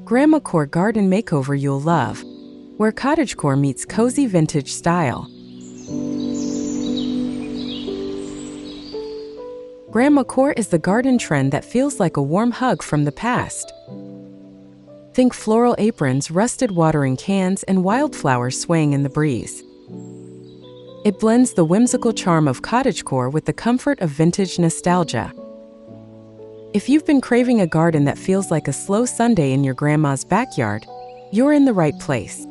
Grandmacore garden makeover you'll love, where cottagecore meets cozy vintage style. Grandmacore is the garden trend that feels like a warm hug from the past. Think floral aprons, rusted watering cans, and wildflowers swaying in the breeze. It blends the whimsical charm of cottagecore with the comfort of vintage nostalgia. If you've been craving a garden that feels like a slow Sunday in your grandma's backyard, you're in the right place.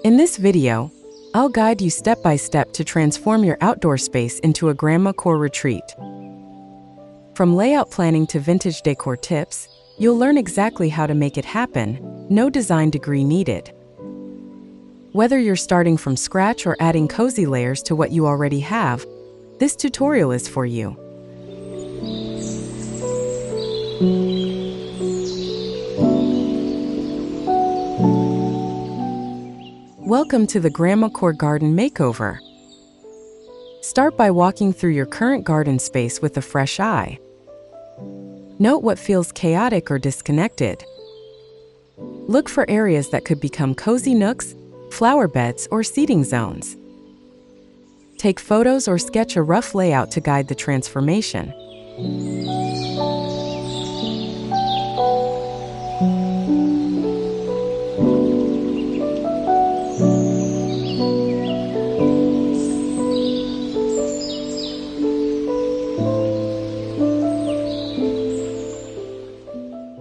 In this video, I'll guide you step by step to transform your outdoor space into a Grandmacore retreat. From layout planning to vintage decor tips, you'll learn exactly how to make it happen, no design degree needed. Whether you're starting from scratch or adding cozy layers to what you already have, this tutorial is for you. Welcome to the Grandmacore Garden Makeover. Start by walking through your current garden space with a fresh eye. Note what feels chaotic or disconnected. Look for areas that could become cozy nooks, flower beds, or seating zones. Take photos or sketch a rough layout to guide the transformation.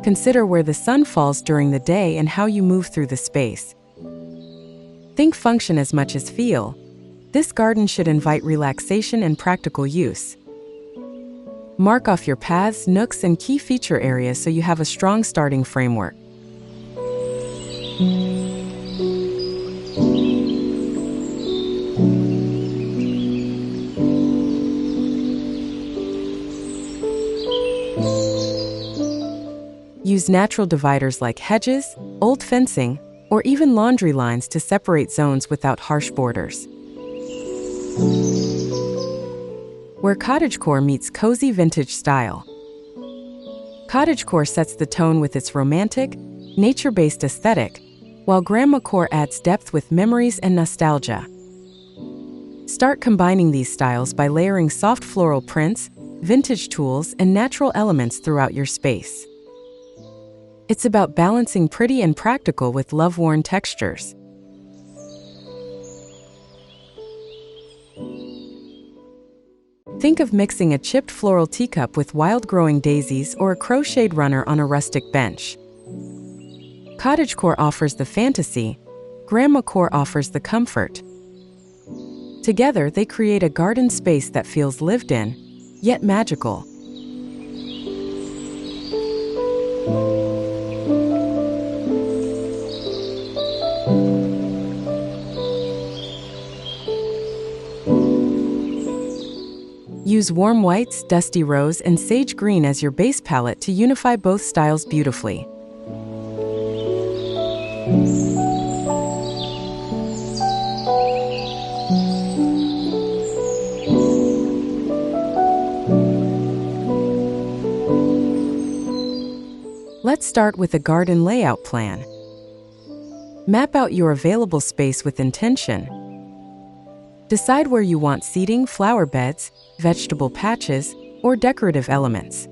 Consider where the sun falls during the day and how you move through the space. Think function as much as feel. This garden should invite relaxation and practical use. Mark off your paths, nooks, and key feature areas so you have a strong starting framework. Use natural dividers like hedges, old fencing, or even laundry lines to separate zones without harsh borders. Where cottagecore meets cozy vintage style. Cottagecore sets the tone with its romantic, nature-based aesthetic, while Grandmacore adds depth with memories and nostalgia. Start combining these styles by layering soft floral prints, vintage tools, and natural elements throughout your space. It's about balancing pretty and practical with love-worn textures. Think of mixing a chipped floral teacup with wild-growing daisies or a crocheted runner on a rustic bench. Cottagecore offers the fantasy, Grandmacore offers the comfort. Together, they create a garden space that feels lived in, yet magical. Use warm whites, dusty rose, and sage green as your base palette to unify both styles beautifully. Let's start with a garden layout plan. Map out your available space with intention. Decide where you want seating, flower beds, vegetable patches, or decorative elements.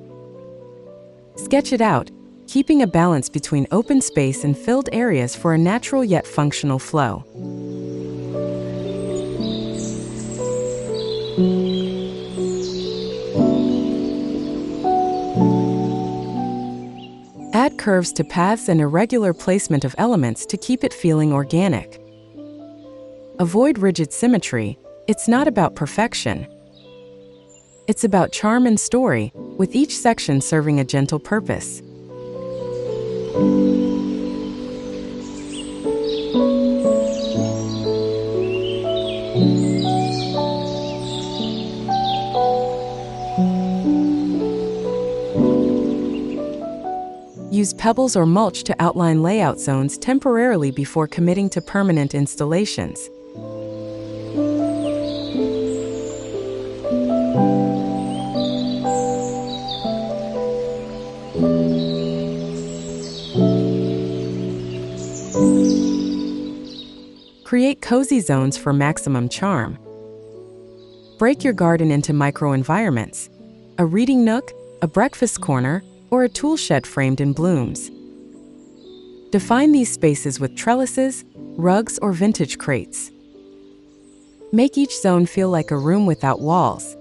Sketch it out, keeping a balance between open space and filled areas for a natural yet functional flow. Add curves to paths and irregular placement of elements to keep it feeling organic. Avoid rigid symmetry. It's not about perfection. It's about charm and story, with each section serving a gentle purpose. Use pebbles or mulch to outline layout zones temporarily before committing to permanent installations. Create cozy zones for maximum charm. Break your garden into micro-environments: a reading nook, a breakfast corner, or a tool shed framed in blooms. Define these spaces with trellises, rugs, or vintage crates. Make each zone feel like a room without walls.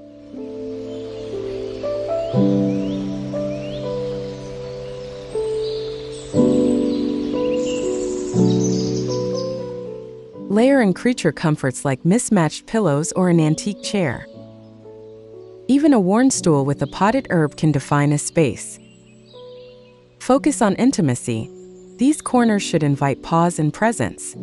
Layer in creature comforts like mismatched pillows or an antique chair. Even a worn stool with a potted herb can define a space. Focus on intimacy. These corners should invite pause and presence.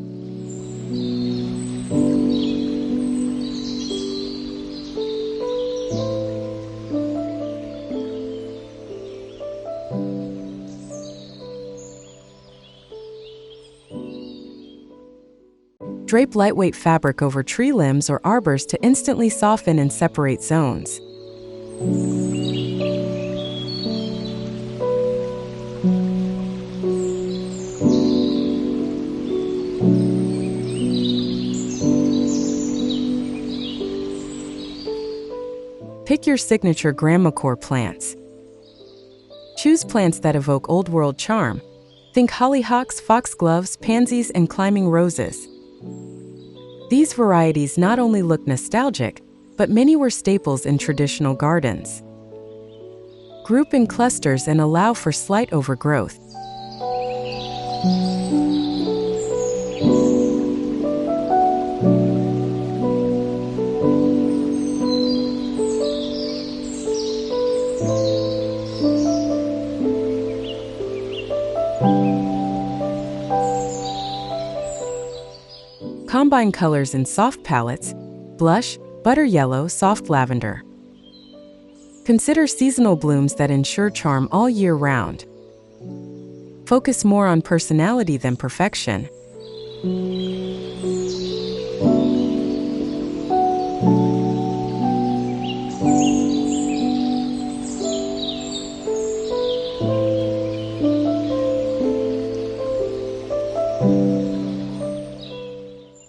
Drape lightweight fabric over tree limbs or arbors to instantly soften and separate zones. Pick your signature Grandmacore plants. Choose plants that evoke old-world charm. Think hollyhocks, foxgloves, pansies, and climbing roses. These varieties not only look nostalgic, but many were staples in traditional gardens. Group in clusters and allow for slight overgrowth. Combine colors in soft palettes: blush, butter yellow, soft lavender. Consider seasonal blooms that ensure charm all year round. Focus more on personality than perfection.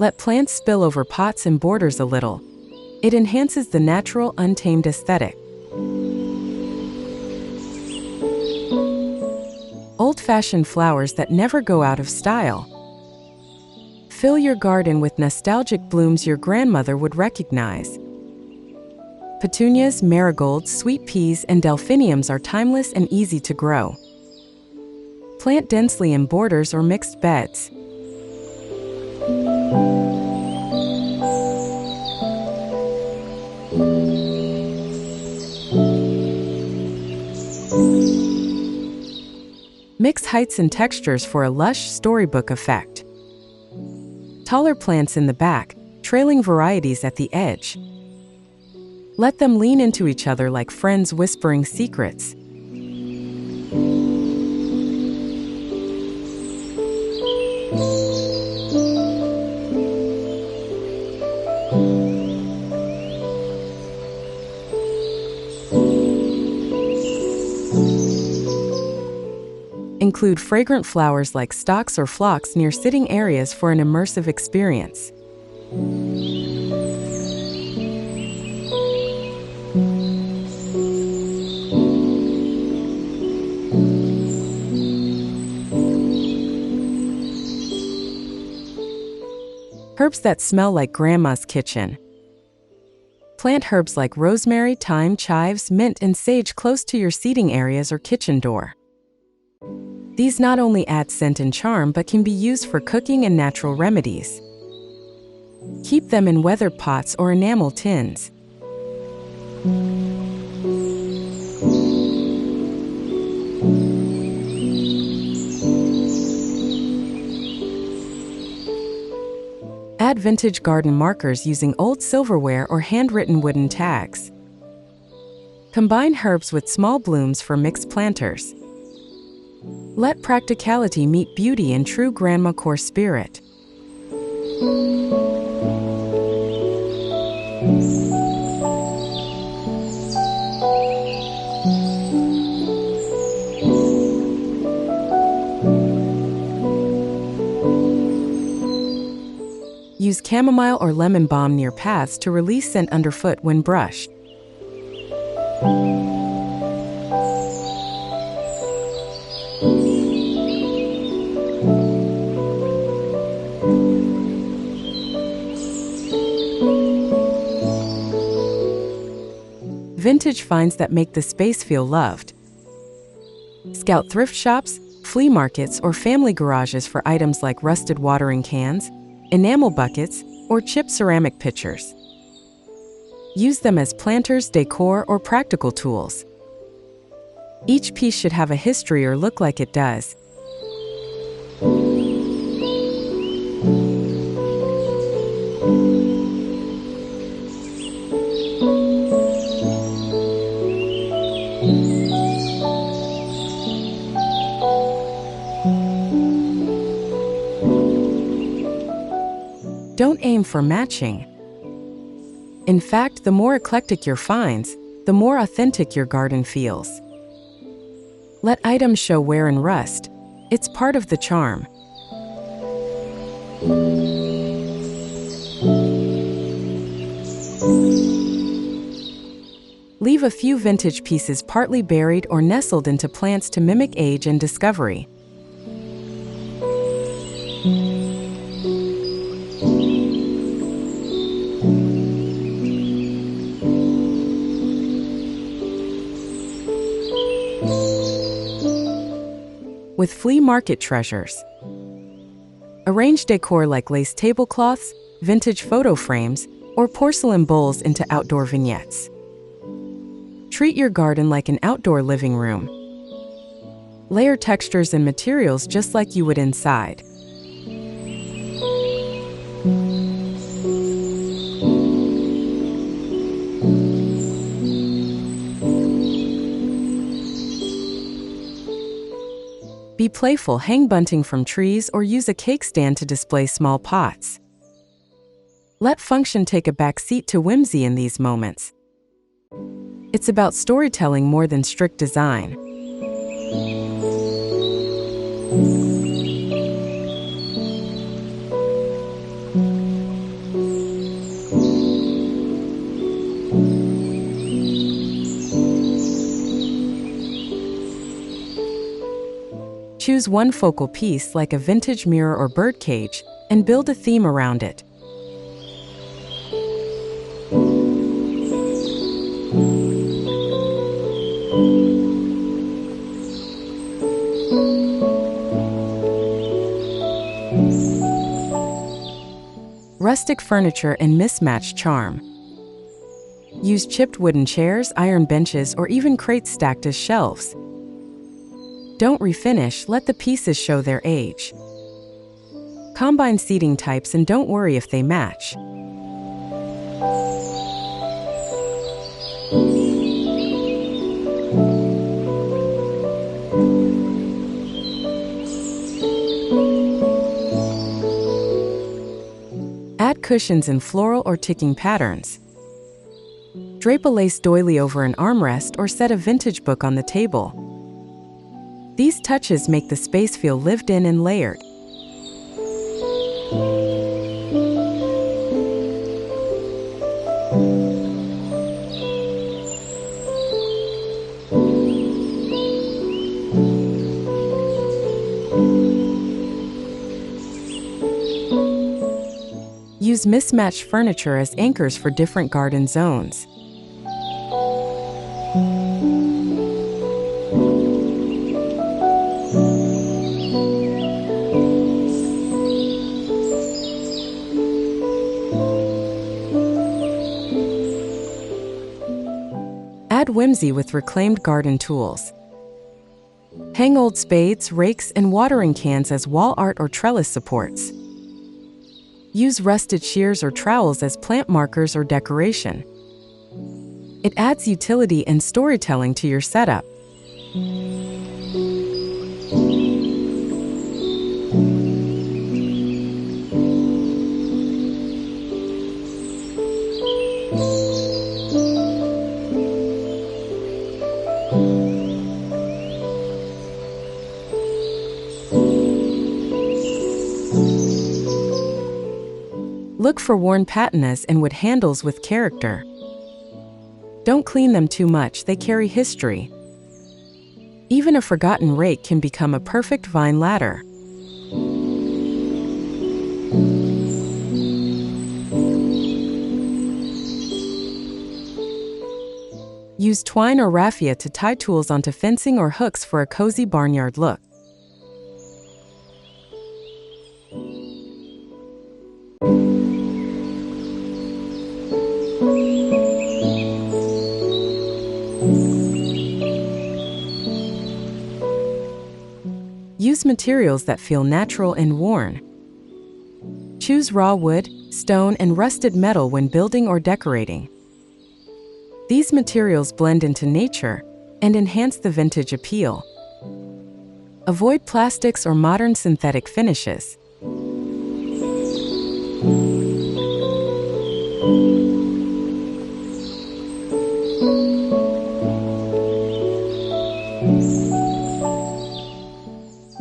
Let plants spill over pots and borders a little. It enhances the natural, untamed aesthetic. Old-fashioned flowers that never go out of style. Fill your garden with nostalgic blooms your grandmother would recognize. Petunias, marigolds, sweet peas, and delphiniums are timeless and easy to grow. Plant densely in borders or mixed beds. Mix heights and textures for a lush storybook effect. Taller plants in the back, trailing varieties at the edge. Let them lean into each other like friends whispering secrets. Include fragrant flowers like stalks or phlox near sitting areas for an immersive experience. Herbs that smell like Grandma's kitchen. Plant herbs like rosemary, thyme, chives, mint, and sage close to your seating areas or kitchen door. These not only add scent and charm but can be used for cooking and natural remedies. Keep them in weathered pots or enamel tins. Add vintage garden markers using old silverware or handwritten wooden tags. Combine herbs with small blooms for mixed planters. Let practicality meet beauty in true Grandmacore spirit. Use chamomile or lemon balm near paths to release scent underfoot when brushed. Vintage finds that make the space feel loved. Scout thrift shops, flea markets, or family garages for items like rusted watering cans, enamel buckets, or chipped ceramic pitchers. Use them as planters, decor, or practical tools. Each piece should have a history or look like it does. Don't aim for matching. In fact, the more eclectic your finds, the more authentic your garden feels. Let items show wear and rust. It's part of the charm. Leave a few vintage pieces partly buried or nestled into plants to mimic age and discovery. With flea market treasures. Arrange decor like lace tablecloths, vintage photo frames, or porcelain bowls into outdoor vignettes. Treat your garden like an outdoor living room. Layer textures and materials just like you would inside. Be playful, hang bunting from trees or use a cake stand to display small pots. Let function take a back seat to whimsy in these moments. It's about storytelling more than strict design. Choose one focal piece like a vintage mirror or birdcage and build a theme around it. Rustic furniture and mismatched charm. Use chipped wooden chairs, iron benches, or even crates stacked as shelves. Don't refinish, let the pieces show their age. Combine seating types and don't worry if they match. Add cushions in floral or ticking patterns. Drape a lace doily over an armrest or set a vintage book on the table. These touches make the space feel lived in and layered. Use mismatched furniture as anchors for different garden zones. Add whimsy with reclaimed garden tools. Hang old spades, rakes, and watering cans as wall art or trellis supports. Use rusted shears or trowels as plant markers or decoration. It adds utility and storytelling to your setup. Look for worn patinas and wood handles with character. Don't clean them too much, they carry history. Even a forgotten rake can become a perfect vine ladder. Use twine or raffia to tie tools onto fencing or hooks for a cozy barnyard look. Use materials that feel natural and worn. Choose raw wood, stone, and rusted metal when building or decorating. These materials blend into nature and enhance the vintage appeal. Avoid plastics or modern synthetic finishes.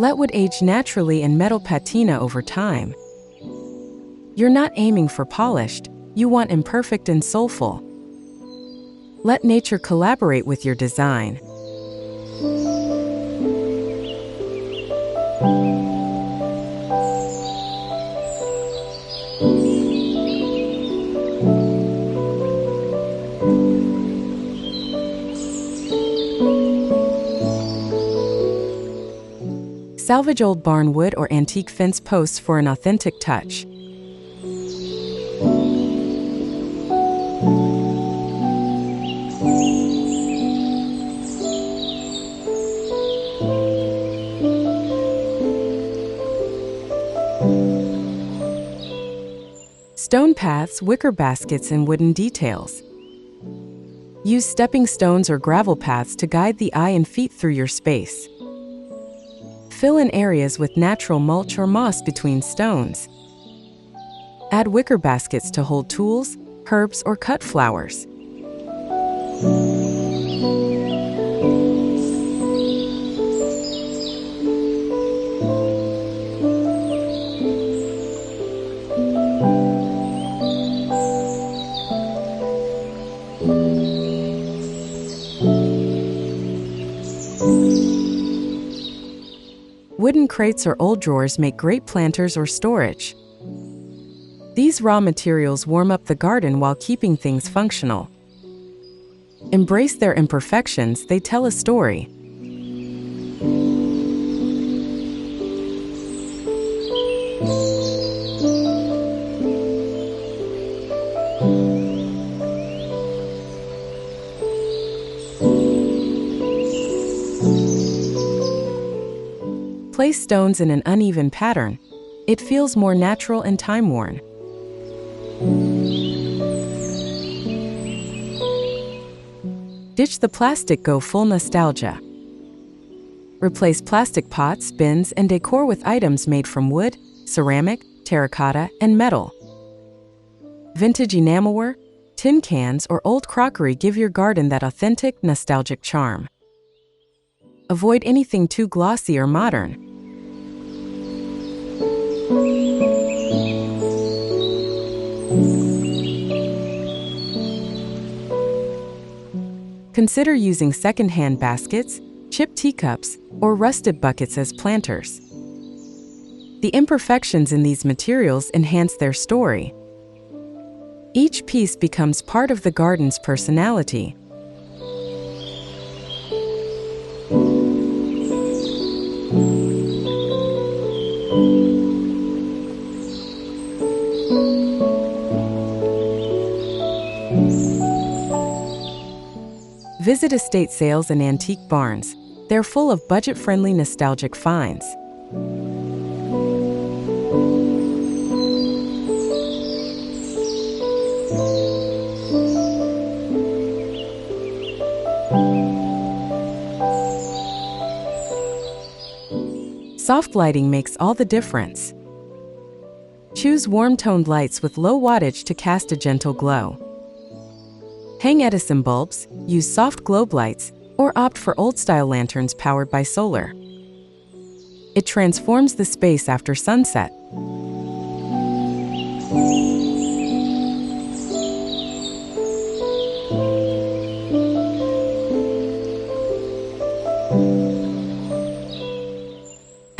Let wood age naturally and metal patina over time. You're not aiming for polished, you want imperfect and soulful. Let nature collaborate with your design. Salvage old barn wood or antique fence posts for an authentic touch. Stone paths, wicker baskets, and wooden details. Use stepping stones or gravel paths to guide the eye and feet through your space. Fill in areas with natural mulch or moss between stones. Add wicker baskets to hold tools, herbs, or cut flowers. Wooden crates or old drawers make great planters or storage. These raw materials warm up the garden while keeping things functional. Embrace their imperfections, they tell a story. Place stones in an uneven pattern. It feels more natural and time-worn. Ditch the plastic, go full nostalgia. Replace plastic pots, bins, and decor with items made from wood, ceramic, terracotta, and metal. Vintage enamelware, tin cans, or old crockery give your garden that authentic, nostalgic charm. Avoid anything too glossy or modern. Consider using second-hand baskets, chipped teacups, or rusted buckets as planters. The imperfections in these materials enhance their story. Each piece becomes part of the garden's personality. Visit estate sales and antique barns. They're full of budget-friendly, nostalgic finds. Soft lighting makes all the difference. Choose warm-toned lights with low wattage to cast a gentle glow. Hang Edison bulbs, use soft globe lights, or opt for old-style lanterns powered by solar. It transforms the space after sunset.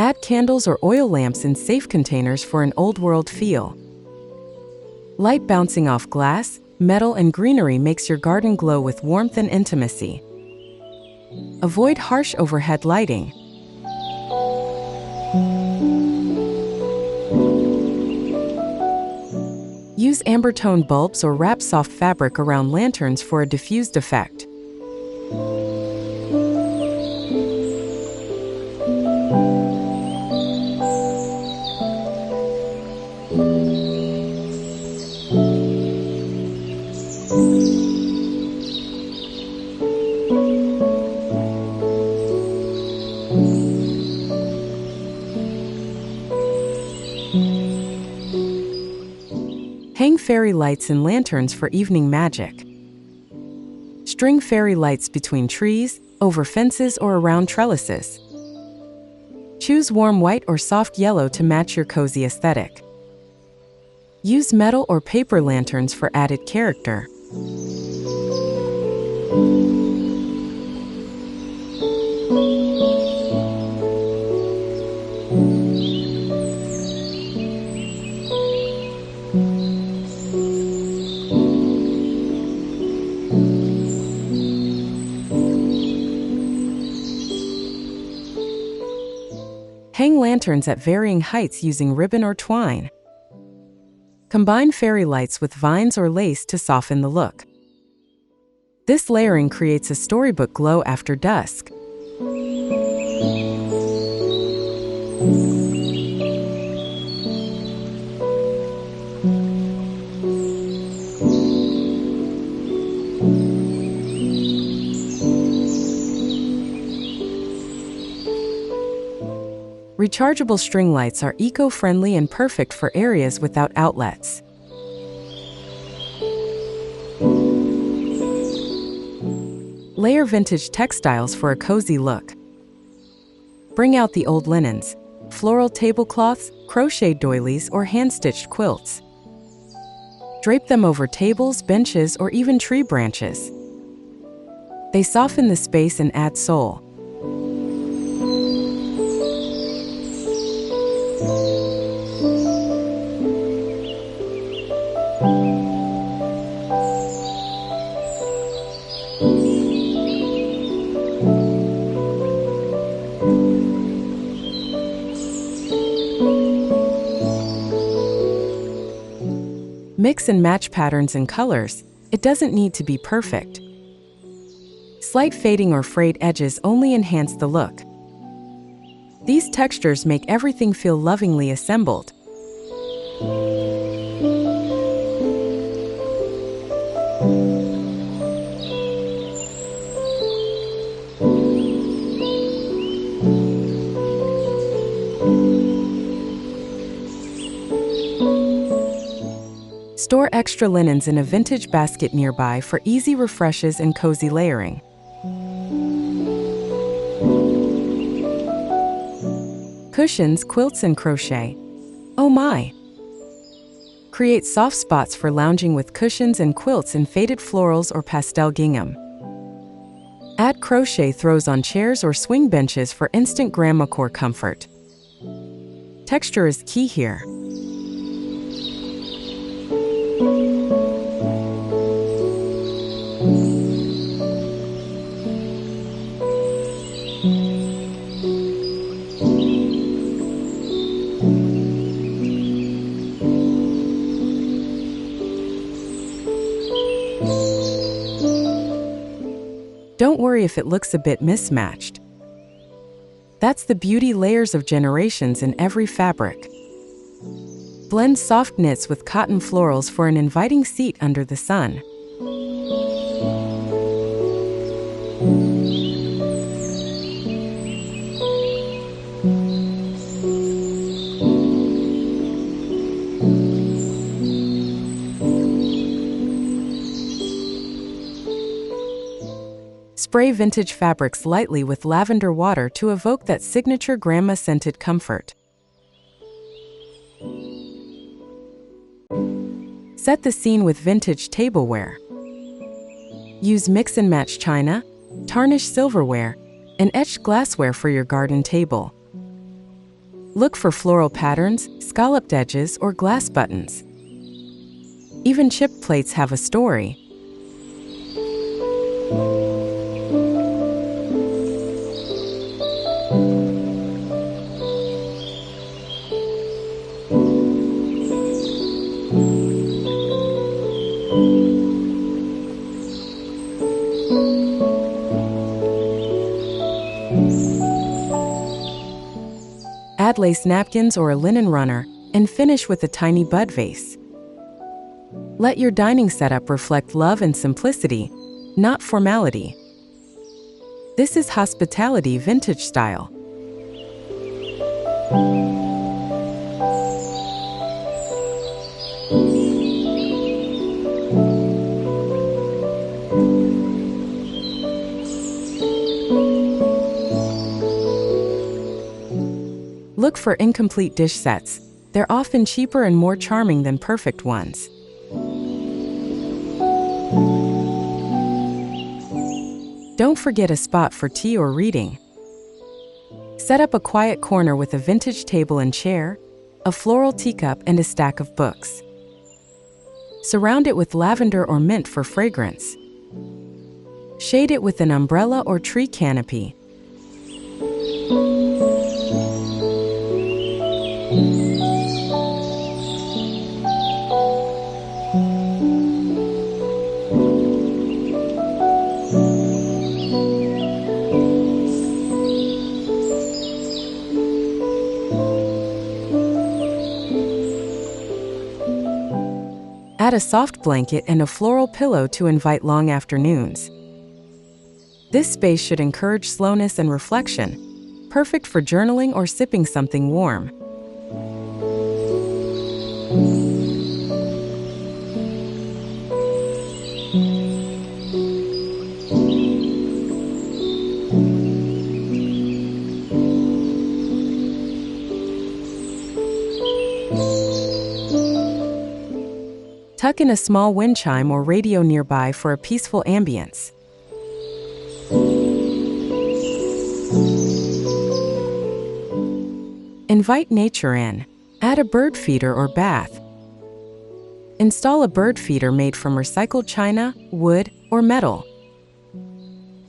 Add candles or oil lamps in safe containers for an old-world feel. Light bouncing off glass, metal, and greenery makes your garden glow with warmth and intimacy. Avoid harsh overhead lighting. Use amber tone bulbs or wrap soft fabric around lanterns for a diffused effect. Hang fairy lights and lanterns for evening magic. String fairy lights between trees, over fences, or around trellises. Choose warm white or soft yellow to match your cozy aesthetic. Use metal or paper lanterns for added character. Hang lanterns at varying heights using ribbon or twine. Combine fairy lights with vines or lace to soften the look. This layering creates a storybook glow after dusk. Rechargeable string lights are eco-friendly and perfect for areas without outlets. Layer vintage textiles for a cozy look. Bring out the old linens, floral tablecloths, crochet doilies, or hand-stitched quilts. Drape them over tables, benches, or even tree branches. They soften the space and add soul. Mix and match patterns and colors. It doesn't need to be perfect. Slight fading or frayed edges only enhance the look. These textures make everything feel lovingly assembled. Store extra linens in a vintage basket nearby for easy refreshes and cozy layering. Cushions, quilts, and crochet. Oh my! Create soft spots for lounging with cushions and quilts in faded florals or pastel gingham. Add crochet throws on chairs or swing benches for instant Grandmacore comfort. Texture is key here. Don't worry if it looks a bit mismatched. That's the beauty, layers of generations in every fabric. Blend soft knits with cotton florals for an inviting seat under the sun. Spray vintage fabrics lightly with lavender water to evoke that signature grandma-scented comfort. Set the scene with vintage tableware. Use mix and match china, tarnished silverware, and etched glassware for your garden table. Look for floral patterns, scalloped edges, or glass buttons. Even chipped plates have a story. Add lace napkins or a linen runner, and finish with a tiny bud vase. Let your dining setup reflect love and simplicity, not formality. This is hospitality vintage style. Look for incomplete dish sets. They're often cheaper and more charming than perfect ones. Don't forget a spot for tea or reading. Set up a quiet corner with a vintage table and chair, a floral teacup, and a stack of books. Surround it with lavender or mint for fragrance. Shade it with an umbrella or tree canopy. Add a soft blanket and a floral pillow to invite long afternoons. This space should encourage slowness and reflection, perfect for journaling or sipping something warm. Tuck in a small wind chime or radio nearby for a peaceful ambience. Invite nature in. Add a bird feeder or bath. Install a bird feeder made from recycled china, wood, or metal.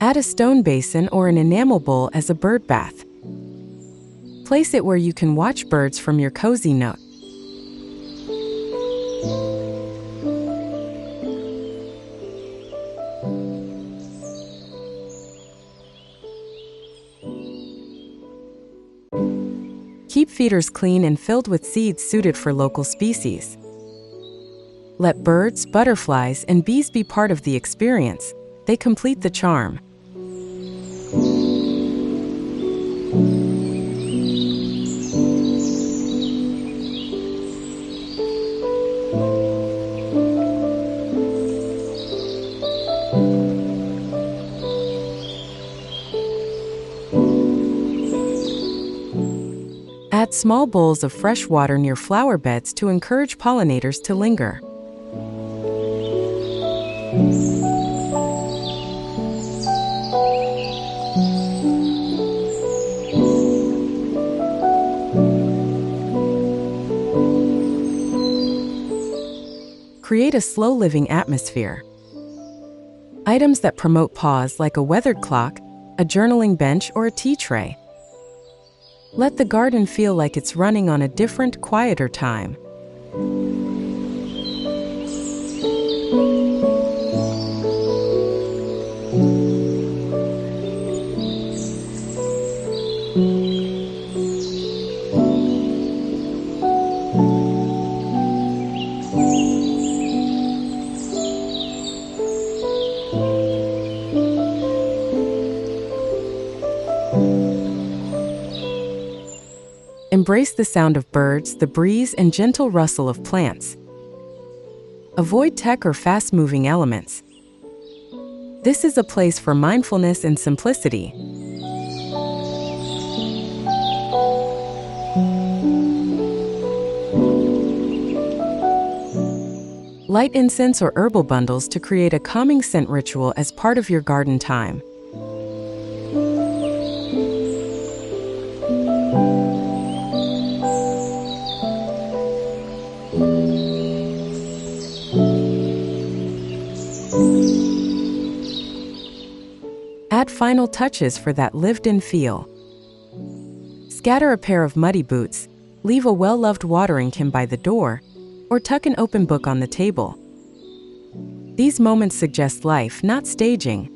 Add a stone basin or an enamel bowl as a bird bath. Place it where you can watch birds from your cozy nook. Keep feeders clean and filled with seeds suited for local species. Let birds, butterflies, and bees be part of the experience. They complete the charm. Add small bowls of fresh water near flower beds to encourage pollinators to linger. Create a slow living atmosphere. Items that promote pause, like a weathered clock, a journaling bench, or a tea tray. Let the garden feel like it's running on a different, quieter time. Embrace the sound of birds, the breeze, and gentle rustle of plants. Avoid tech or fast-moving elements. This is a place for mindfulness and simplicity. Light incense or herbal bundles to create a calming scent ritual as part of your garden time. Add final touches for that lived-in feel. Scatter a pair of muddy boots, leave a well-loved watering can by the door, or tuck an open book on the table. These moments suggest life, not staging.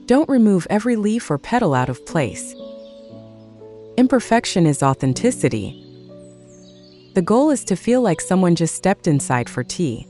Don't remove every leaf or petal out of place. Imperfection is authenticity. The goal is to feel like someone just stepped inside for tea.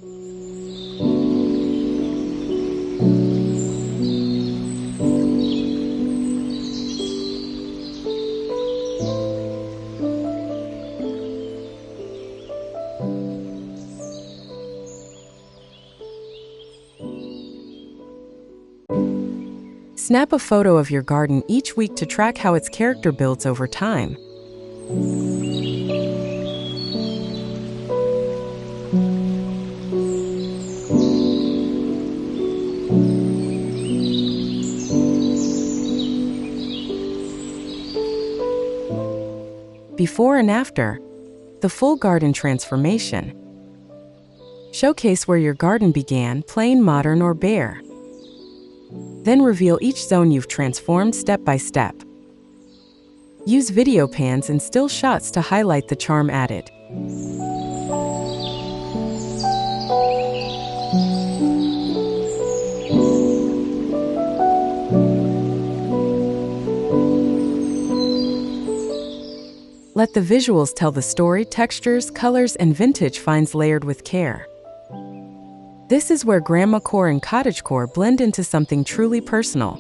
Snap a photo of your garden each week to track how its character builds over time. Before and after, the full garden transformation. Showcase where your garden began, plain, modern, or bare. Then reveal each zone you've transformed step by step. Use video pans and still shots to highlight the charm added. Let the visuals tell the story, textures, colors, and vintage finds layered with care. This is where Grandmacore and Cottagecore blend into something truly personal.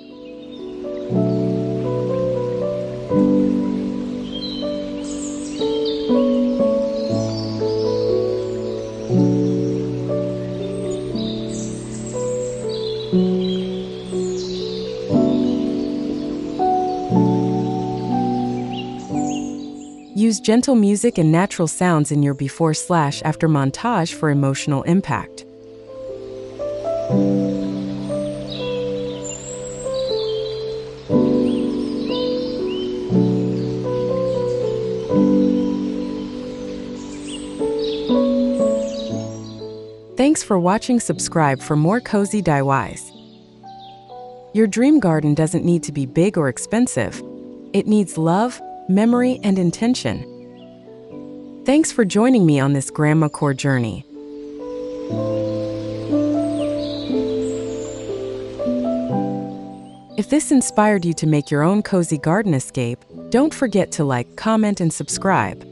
Use gentle music and natural sounds in your before/after montage for emotional impact. Thanks for watching. Subscribe for more cozy DIYs. Your dream garden doesn't need to be big or expensive. It needs love, memory, and intention. Thanks for joining me on this Grandmacore journey. If this inspired you to make your own cozy garden escape, don't forget to like, comment, and subscribe.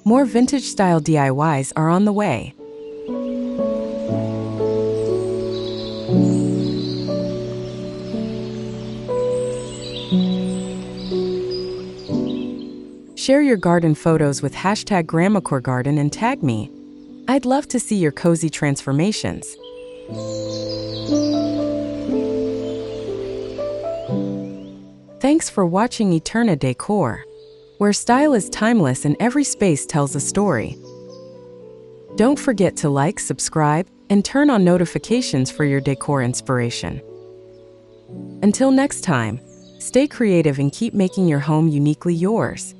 More vintage-style DIYs are on the way. Share your garden photos with #GrandmacoreGarden and tag me. I'd love to see your cozy transformations. Thanks for watching Eterna Decor, where style is timeless and every space tells a story. Don't forget to like, subscribe, and turn on notifications for your decor inspiration. Until next time, stay creative and keep making your home uniquely yours.